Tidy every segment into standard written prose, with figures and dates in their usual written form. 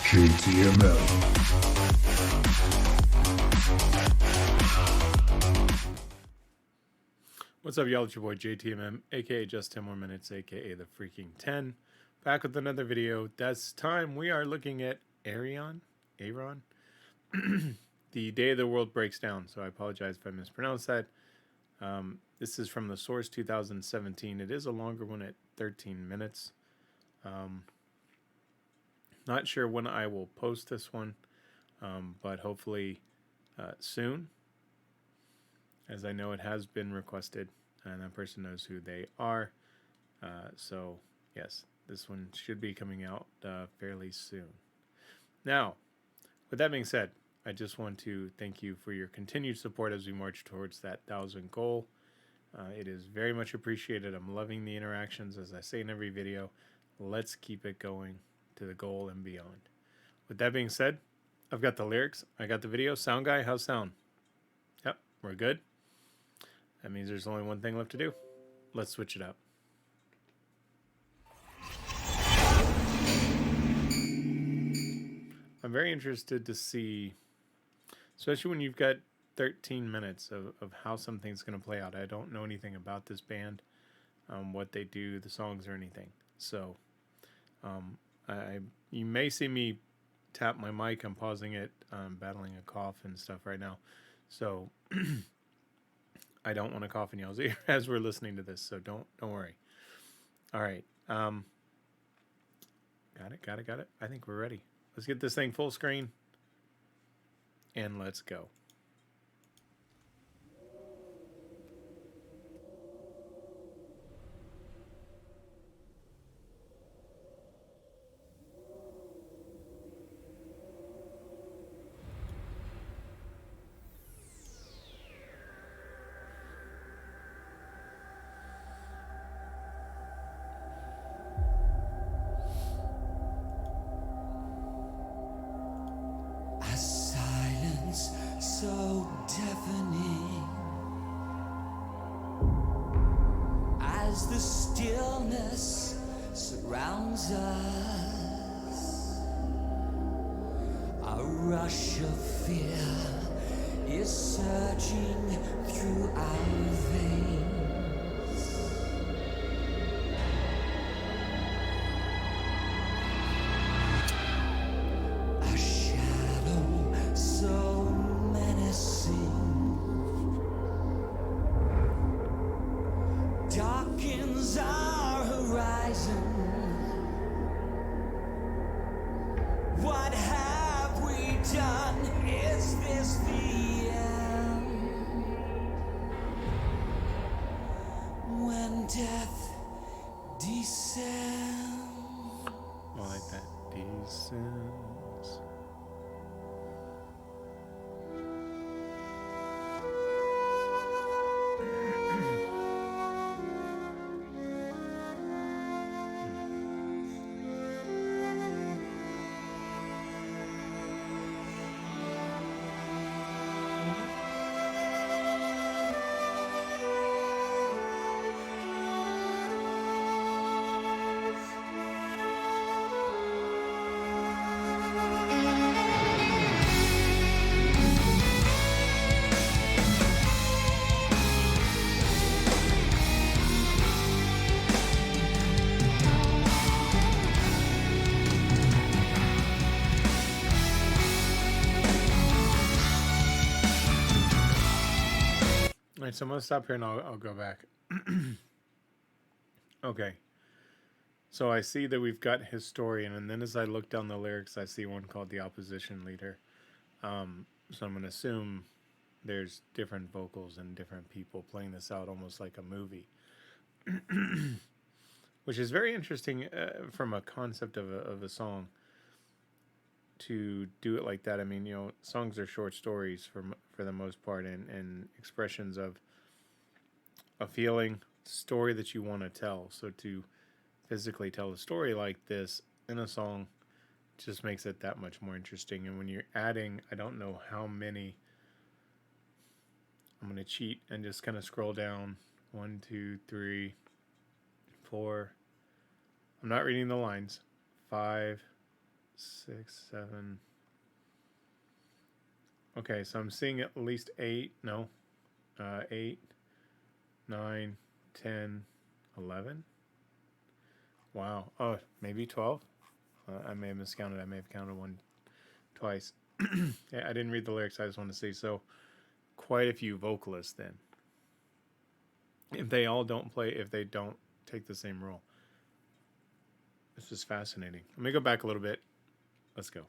JTMM. What's up, y'all? It's your boy JTMM, aka Just 10 More Minutes, aka The Freaking 10. Back with another video. This time we are looking at Ayreon, the day the world breaks down. So I apologize if I mispronounced that. This is from the source 2017. It is a longer one at 13 minutes. Not sure when I will post this one, but hopefully soon, as I know it has been requested and that person knows who they are. So yes, this one should be coming out fairly soon. Now, with that being said, I just want to thank you for your continued support as we march towards that 1,000 goal. It is very much appreciated. I'm loving the interactions, as I say in every video. Let's keep it going to the goal and beyond. With that being said, I've got the lyrics, I got the video. Sound guy, how's sound? Yep, we're good. That means there's only one thing left to do. Let's switch it up. I'm very interested to see, especially when you've got 13 minutes of how something's going to play out. I don't know anything about this band, what they do, the songs, or anything. So you may see me tap my mic. I'm pausing it. I'm battling a cough and stuff right now. So I don't want to cough in y'all's ear as we're listening to this, so don't worry. All right. Got it. I think we're ready. Let's get this thing full screen and let's go. So deafening as the stillness surrounds us. A rush of fear is surging through our veins. A shadow so darkens our horizon. What have we done? Is this the end? When death descends. I like that. Descends. All right, so I'm going to stop here and I'll go back. Okay. So I see that we've got historian, and then as I look down the lyrics, I see one called the opposition leader. So I'm going to assume there's different vocals and different people playing this out almost like a movie. Which is very interesting from a concept of a song to do it like that. I mean, songs are short stories for the most part, and expressions of a feeling, story that you want to tell. So to physically tell a story like this in a song just makes it that much more interesting. And when you're adding, I don't know how many, I'm going to cheat and just kind of scroll down. 1, 2, 3, 4. I'm not reading the lines. 5, 6, 7. Okay, so I'm seeing at least 8. No, 8, 9, 10, 11. Wow. Oh, maybe 12. I may have miscounted. I may have counted one twice. Yeah, I didn't read the lyrics. I just want to see. So, quite a few vocalists then. If they all don't play, if they don't take the same role. This is fascinating. Let me go back a little bit. Let's go.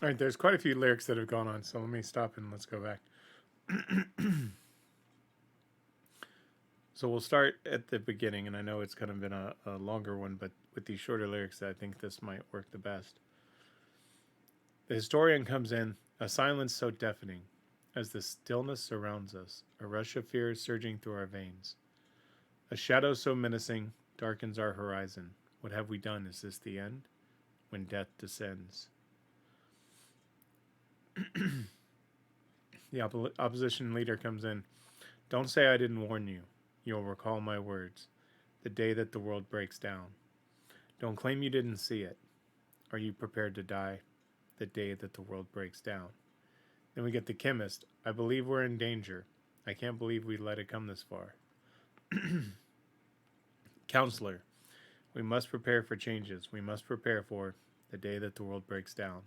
All right, there's quite a few lyrics that have gone on, so let me stop and let's go back. So we'll start at the beginning, and I know it's kind of been a longer one, but with these shorter lyrics, I think this might work the best. The historian comes in, a silence so deafening, as the stillness surrounds us, a rush of fear surging through our veins. A shadow so menacing darkens our horizon. What have we done? Is this the end? When death descends. The opposition leader comes in. Don't say I didn't warn you. You'll recall my words. The day that the world breaks down. Don't claim you didn't see it. Are you prepared to die? The day that the world breaks down. Then we get the chemist. I believe we're in danger. I can't believe we let it come this far. Counselor. We must prepare for changes. We must prepare for the day that the world breaks down.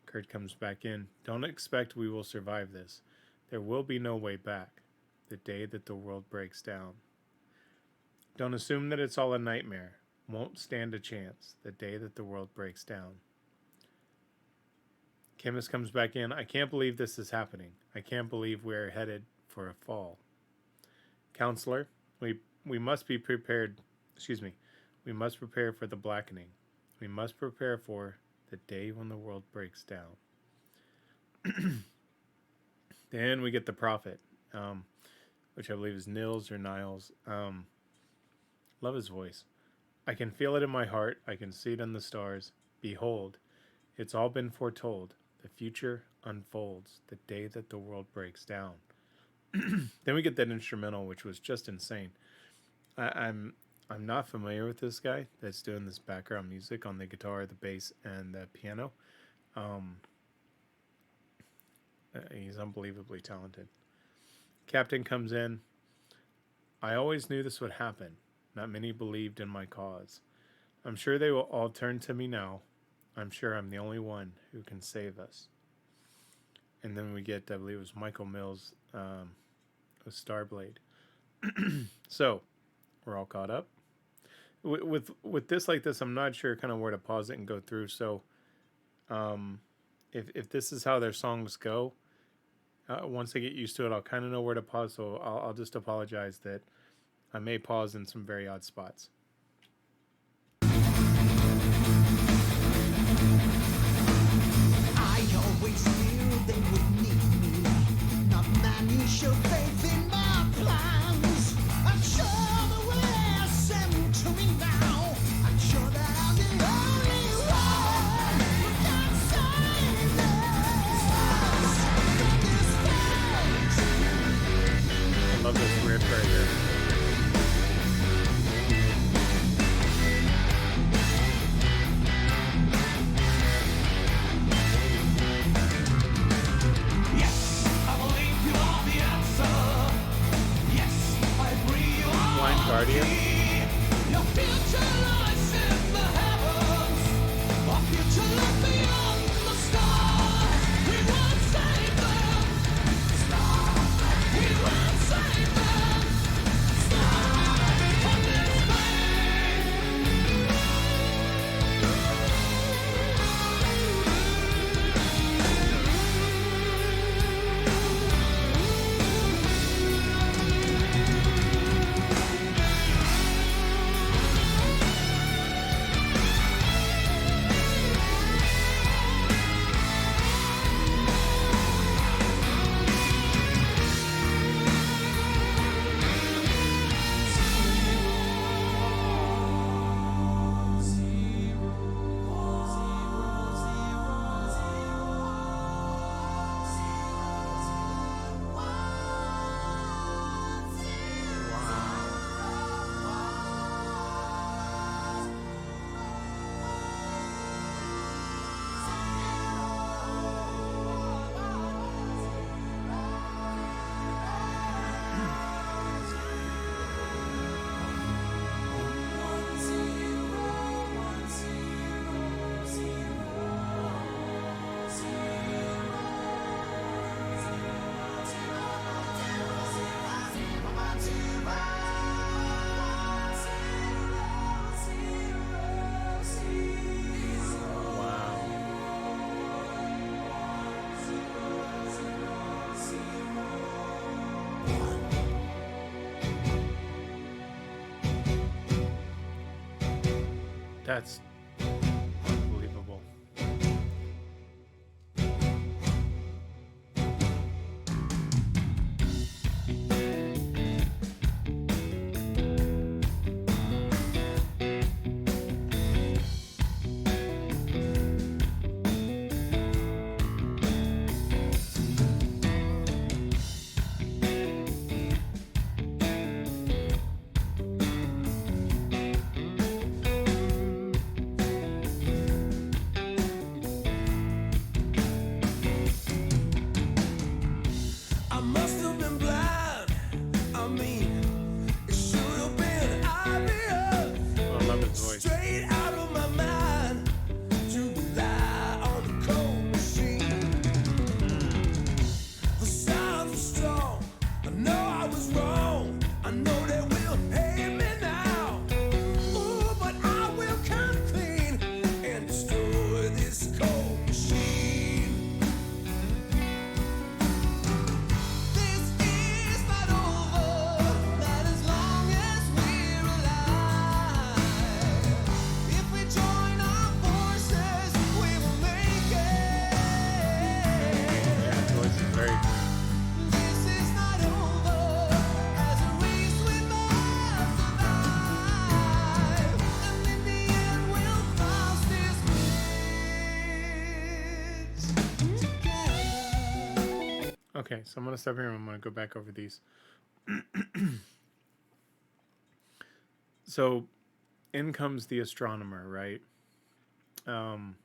Kurt comes back in. Don't expect we will survive this. There will be no way back. The day that the world breaks down. Don't assume that it's all a nightmare. Won't stand a chance. The day that the world breaks down. Chemist comes back in. I can't believe this is happening. I can't believe we're headed for a fall. Counselor, we must be prepared. Excuse me. We must prepare for the blackening. We must prepare for the day when the world breaks down. Then we get the prophet, which I believe is Nils or Niles. Love his voice. I can feel it in my heart. I can see it in the stars. Behold, it's all been foretold. The future unfolds the day that the world breaks down. Then we get that instrumental, which was just insane. I'm not familiar with this guy that's doing this background music on the guitar, the bass, and the piano. He's unbelievably talented. Captain comes in. I always knew this would happen. Not many believed in my cause. I'm sure they will all turn to me now. I'm sure I'm the only one who can save us. And then we get, I believe it was Michael Mills with Starblade. So, we're all caught up. With this like this, I'm not sure kind of where to pause it and go through. So, if this is how their songs go, once I get used to it, I'll kind of know where to pause. So I'll just apologize that I may pause in some very odd spots. I always knew they would need me. Not many showed faith in my plans. I'm sure the way sent to me now. I'm sure that I'm the only one who can save us from this place. I love this riff right here. Guardian. Your future lies in the heavens. Our future lies beyond the stars. We will save them. We will save them. From this That's unbelievable. Okay, so I'm going to stop here and I'm going to go back over these. So in comes the astronomer, right? Um,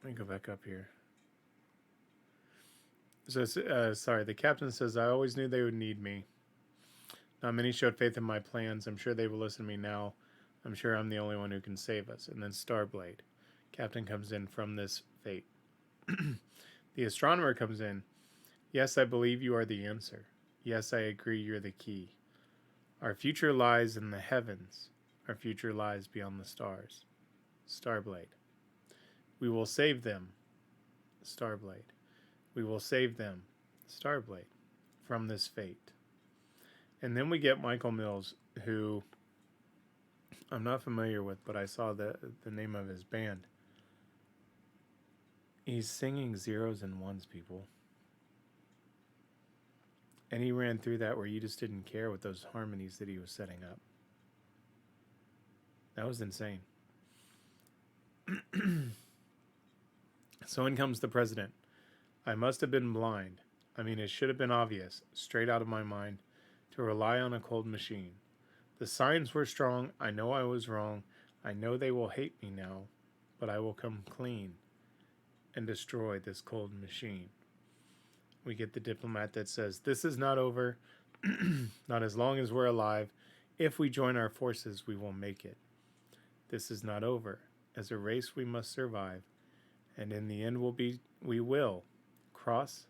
Let me go back up here. So, sorry, the captain says, I always knew they would need me. Not many showed faith in my plans. I'm sure they will listen to me now. I'm sure I'm the only one who can save us. And then Starblade. Captain comes in from this fate. The astronomer comes in. Yes, I believe you are the answer. Yes, I agree you're the key. Our future lies in the heavens. Our future lies beyond the stars. Starblade. We will save them. Starblade. We will save them. Starblade. From this fate. And then we get Michael Mills, who I'm not familiar with, but I saw the name of his band. He's singing zeros and ones, people. And he ran through that where you just didn't care with those harmonies that he was setting up. That was insane. So in comes the president. I must have been blind. I mean, it should have been obvious, straight out of my mind, to rely on a cold machine. The signs were strong. I know I was wrong. I know they will hate me now, but I will come clean and destroy this cold machine. We get the diplomat that says, this is not over, not as long as we're alive. If we join our forces, we will make it. This is not over. As a race, we must survive, and in the end, we will cross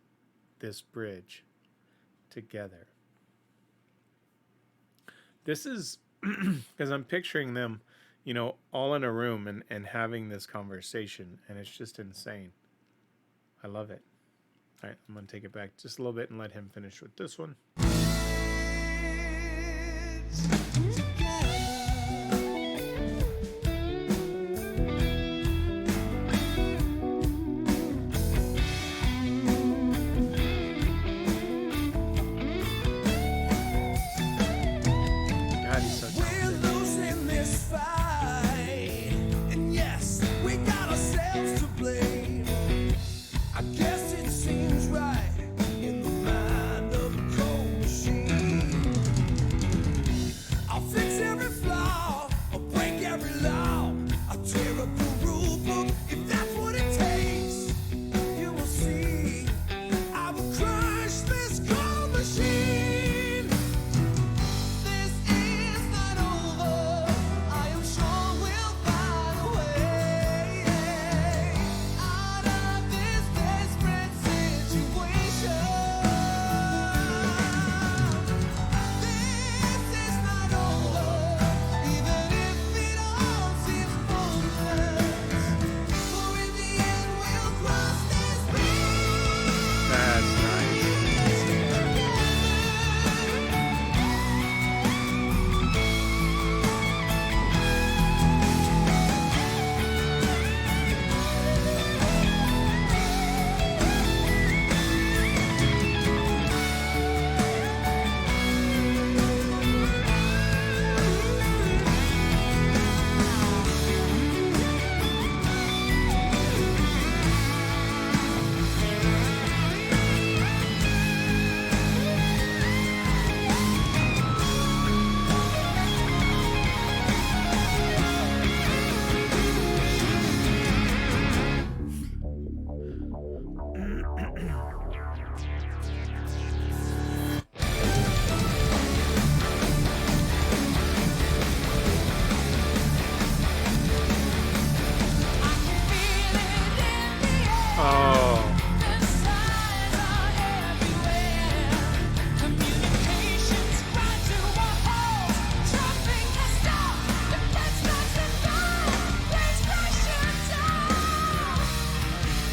this bridge together. This is because I'm picturing them, all in a room and having this conversation, and it's just insane. I love it. All right, I'm going to take it back just a little bit and let him finish with this one. God, he's so talented. We're losing this fight, and yes, we got ourselves to blame. I guess it seems right in the mind of a cold machine. I'll fix every flaw, I'll break every law, I'll tear up the rule book if that's what it takes. You will see, I will crush this cold machine. This is not over. I am sure we'll find a way out of this desperate situation. This is not over, even if it all seems pointless. For in the end, we'll cross this bridge. That's nice.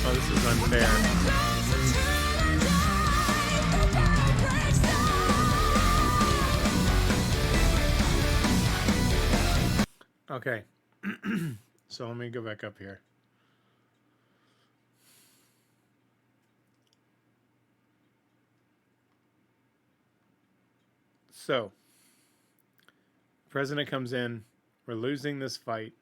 Oh, this is unfair. Okay, so let me go back up here. So, president comes in. We're losing this fight,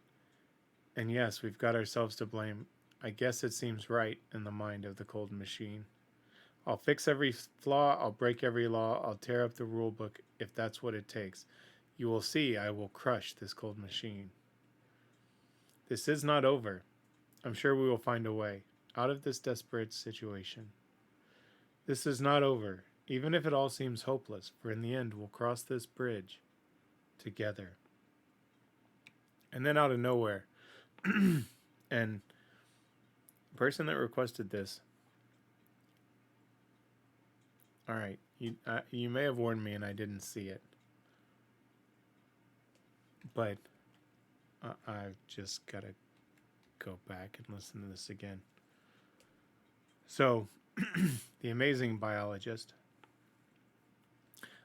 and yes, we've got ourselves to blame. I guess it seems right in the mind of the cold machine. I'll fix every flaw, I'll break every law, I'll tear up the rule book if that's what it takes. You will see I will crush this cold machine. This is not over. I'm sure we will find a way out of this desperate situation. This is not over, even if it all seems hopeless, for in the end we'll cross this bridge together. And then out of nowhere, and the person that requested this, all right, you may have warned me and I didn't see it, but I've just got to go back and listen to this again. So, the amazing biologist.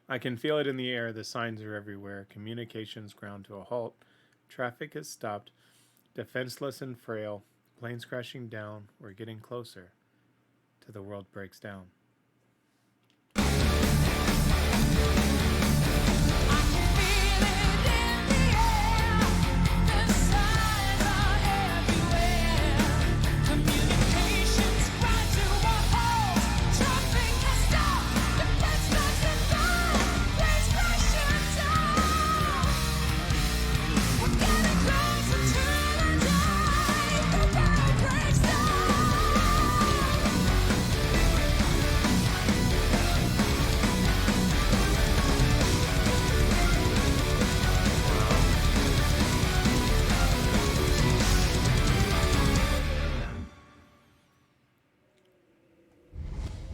I can feel it in the air, the signs are everywhere, communications ground to a halt, traffic is stopped, defenseless and frail, planes crashing down, we're getting closer to the world breaks down.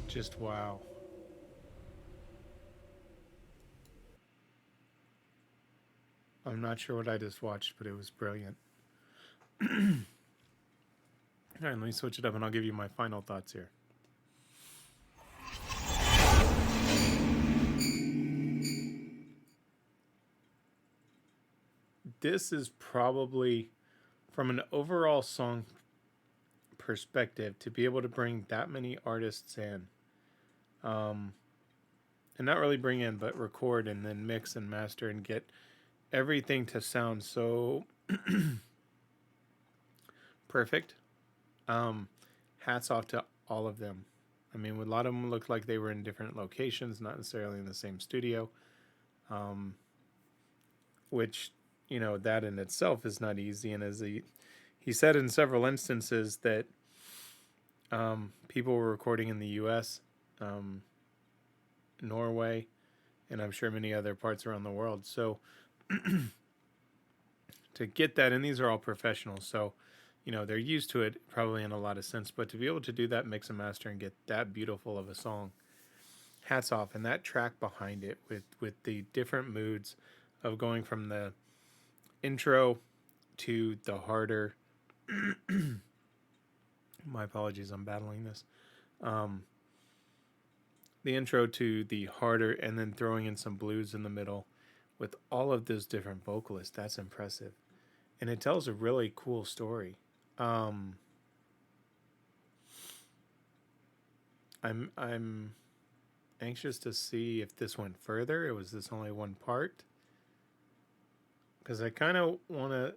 Just wow. I'm not sure what I just watched, but it was brilliant. All right, let me switch it up and I'll give you my final thoughts here. This is probably, from an overall song perspective, to be able to bring that many artists in, and not really bring in, but record and then mix and master and get everything to sound so perfect. Hats off to all of them. I mean, a lot of them looked like they were in different locations, not necessarily in the same studio, which, you know, that in itself is not easy. And as he said in several instances that people were recording in the U.S., Norway, and I'm sure many other parts around the world. So to get that, and these are all professionals, so, you know, they're used to it probably in a lot of sense, but to be able to do that mix and master and get that beautiful of a song, hats off. And that track behind it with the different moods of going from the intro to the harder, my apologies, I'm battling this, the intro to the harder, and then throwing in some blues in the middle with all of those different vocalists. That's impressive. And it tells a really cool story. I'm anxious to see if this went further. It was this only one part? Because I kind of want to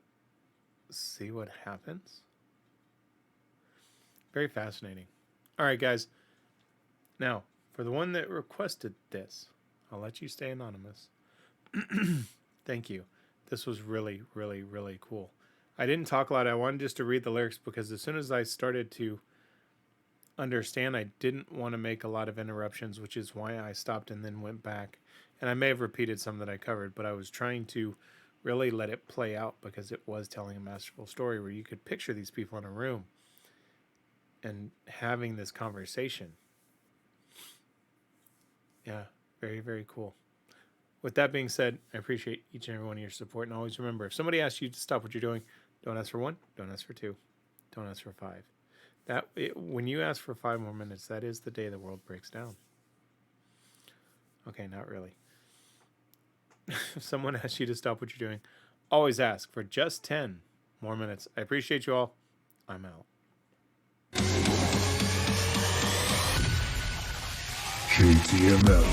see what happens. Very fascinating. All right, guys. Now, for the one that requested this, I'll let you stay anonymous. Thank you. This was really, really, really cool. I didn't talk a lot. I wanted just to read the lyrics because as soon as I started to understand, I didn't want to make a lot of interruptions, which is why I stopped and then went back. And I may have repeated some that I covered, but I was trying to really let it play out because it was telling a masterful story where you could picture these people in a room and having this conversation. Yeah, very, very cool. With that being said, I appreciate each and every one of your support. And always remember, if somebody asks you to stop what you're doing, don't ask for 1, don't ask for 2, don't ask for 5. When you ask for 5 more minutes, that is the day the world breaks down. Okay, not really. If someone asks you to stop what you're doing, always ask for just 10 more minutes. I appreciate you all. I'm out. JTMM.